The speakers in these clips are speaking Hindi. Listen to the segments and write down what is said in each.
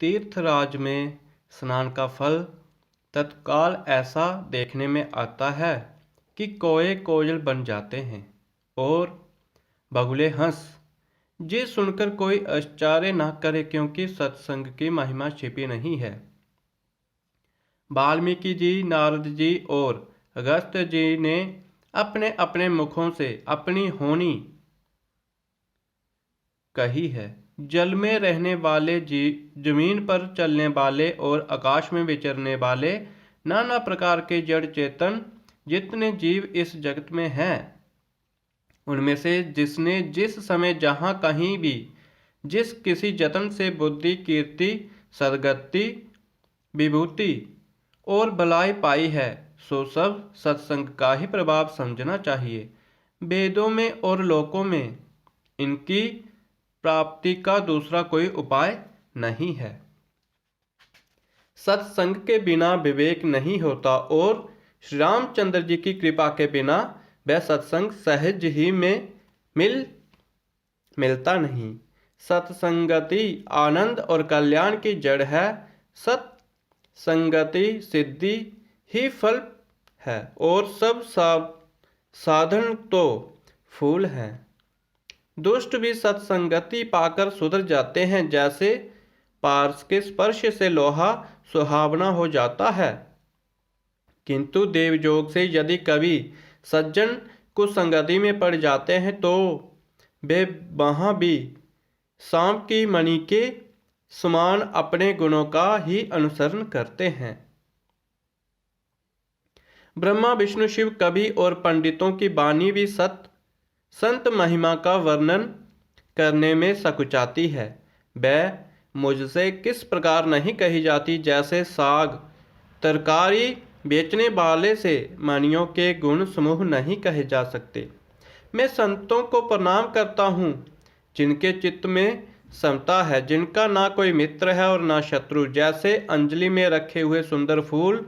तीर्थराज में स्नान का फल तत्काल ऐसा देखने में आता है कि कोए कोयल बन जाते हैं और बगुले हंस। ये सुनकर कोई आश्चर्य न करे, क्योंकि सत्संग की महिमा छिपी नहीं है। वाल्मीकि जी, नारद जी और अगस्त्य जी ने अपने अपने मुखों से अपनी होनी कही है। जल में रहने वाले जमीन पर चलने वाले और आकाश में विचरने वाले नाना प्रकार के जड़ चेतन जितने जीव इस जगत में हैं, उनमें से जिसने जिस समय जहाँ कहीं भी जिस किसी जतन से बुद्धि, कीर्ति, सद्गति, विभूति और भलाई पाई है, सो सब सत्संग का ही प्रभाव समझना चाहिए। वेदों में और लोकों में इनकी प्राप्ति का दूसरा कोई उपाय नहीं है। सत्संग के बिना विवेक नहीं होता और श्री रामचंद्र जी की कृपा के बिना वह सत्संग सहज ही में मिलता नहीं। सत्संगति आनंद और कल्याण की जड़ है। सत्संगति सिद्धि ही फल है और सब साधन तो फूल हैं। दुष्ट भी सत्संगति पाकर सुधर जाते हैं, जैसे पारस के स्पर्श से लोहा सुहावना हो जाता है। किंतु देवयोग से यदि कभी सज्जन कुसंगति में पड़ जाते हैं तो वे वहाँ भी सांप की मणि के समान अपने गुणों का ही अनुसरण करते हैं। ब्रह्मा, विष्णु, शिव, कवि और पंडितों की वाणी भी संत महिमा का वर्णन करने में सकुचाती है। वह मुझसे किस प्रकार नहीं कही जाती, जैसे साग तरकारी बेचने वाले से मणियों के गुण समूह नहीं कहे जा सकते। मैं संतों को प्रणाम करता हूँ जिनके चित्त में समता है, जिनका ना कोई मित्र है और ना शत्रु। जैसे अंजलि में रखे हुए सुंदर फूल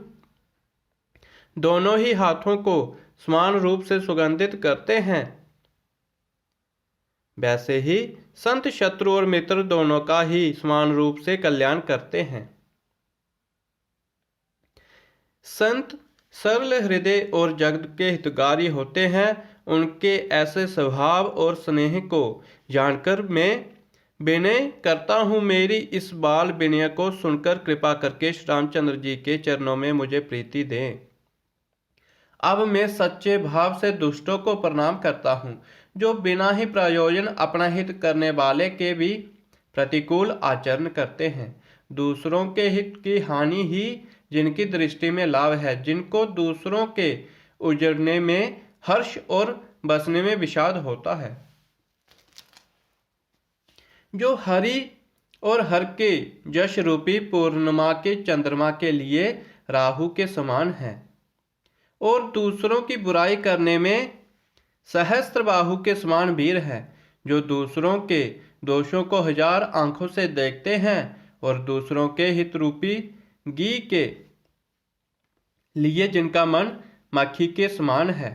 दोनों ही हाथों को समान रूप से सुगंधित करते हैं, वैसे ही संत शत्रु और मित्र दोनों का ही समान रूप से कल्याण करते हैं। संत सरल हृदय और जगत के हितकारी होते हैं। उनके ऐसे स्वभाव और स्नेह को जानकर मैं विनय करता हूँ, मेरी इस बाल विनय को सुनकर कृपा करके श्री रामचंद्र जी के चरणों में मुझे प्रीति दें। अब मैं सच्चे भाव से दुष्टों को प्रणाम करता हूँ, जो बिना ही प्रयोजन अपना हित करने वाले के भी प्रतिकूल आचरण करते हैं। दूसरों के हित की हानि ही जिनकी दृष्टि में लाभ है, जिनको दूसरों के उजड़ने में हर्ष और बसने में विषाद होता है, जो हरि और हर के यश रूपी पूर्णिमा के चंद्रमा के लिए राहु के समान है और दूसरों की बुराई करने में सहस्त्रबाहु के समान वीर है, जो दूसरों के दोषों को हजार आंखों से देखते हैं और दूसरों के हित रूपी घी के लिए जिनका मन मक्खी के समान है,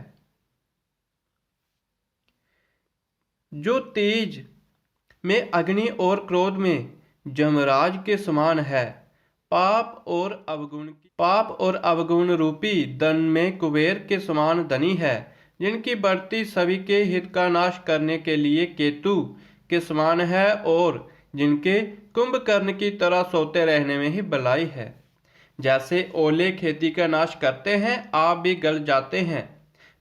जो तेज में अग्नि और क्रोध में जमराज के समान है, पाप और अवगुण रूपी धन में कुबेर के समान धनी है, जिनकी बढ़ती सभी के हित का नाश करने के लिए केतु के समान है और जिनके कुंभकर्ण की तरह सोते रहने में ही भलाई है। जैसे ओले खेती का नाश करते हैं, आप भी गल जाते हैं,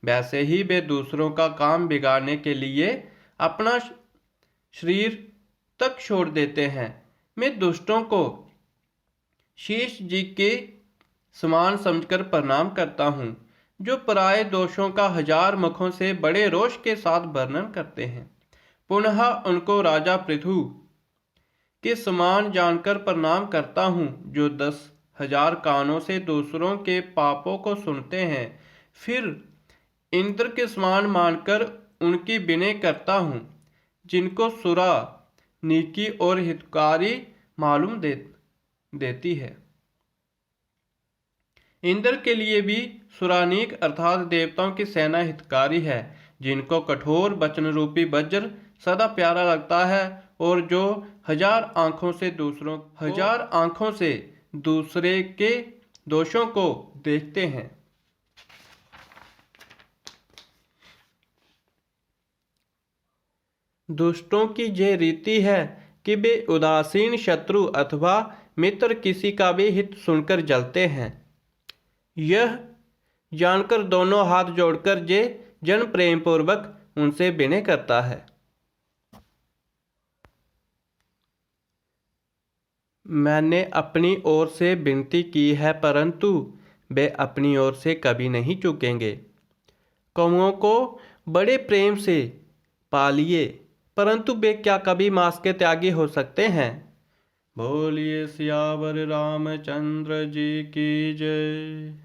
वैसे ही वे दूसरों का काम बिगाड़ने के लिए अपना शरीर तक छोड़ देते हैं। मैं दुष्टों को शीश जी के समान समझकर प्रणाम करता हूँ, जो पराये दोषों का हजार मुखों से बड़े रोष के साथ वर्णन करते हैं। पुनः उनको राजा पृथु के समान जानकर प्रणाम करता हूँ, जो 10,000 कानों से दूसरों के पापों को सुनते हैं, फिर इंद्र के समान मानकर उनकी विनय करता हूँ, जिनको सुरा नीकी और हितकारी मालूम देती है। इंद्र के लिए भी सुरानीक अर्थात देवताओं की सेना हितकारी है, जिनको कठोर वचन रूपी वज्र सदा प्यारा लगता है और जो हजार आंखों से दूसरे के दोषों को देखते हैं। दुष्टों की ये रीति है कि वे उदासीन शत्रु अथवा मित्र किसी का भी हित सुनकर जलते हैं। यह जानकर दोनों हाथ जोड़कर जे जन प्रेम पूर्वक उनसे विनय करता है। मैंने अपनी ओर से विनती की है, परंतु वे अपनी ओर से कभी नहीं चूकेंगे। कौओं को बड़े प्रेम से पालिए, परंतु वे क्या कभी मांस के त्यागी हो सकते हैं। बोलिए सियावर रामचंद्र जी की जय।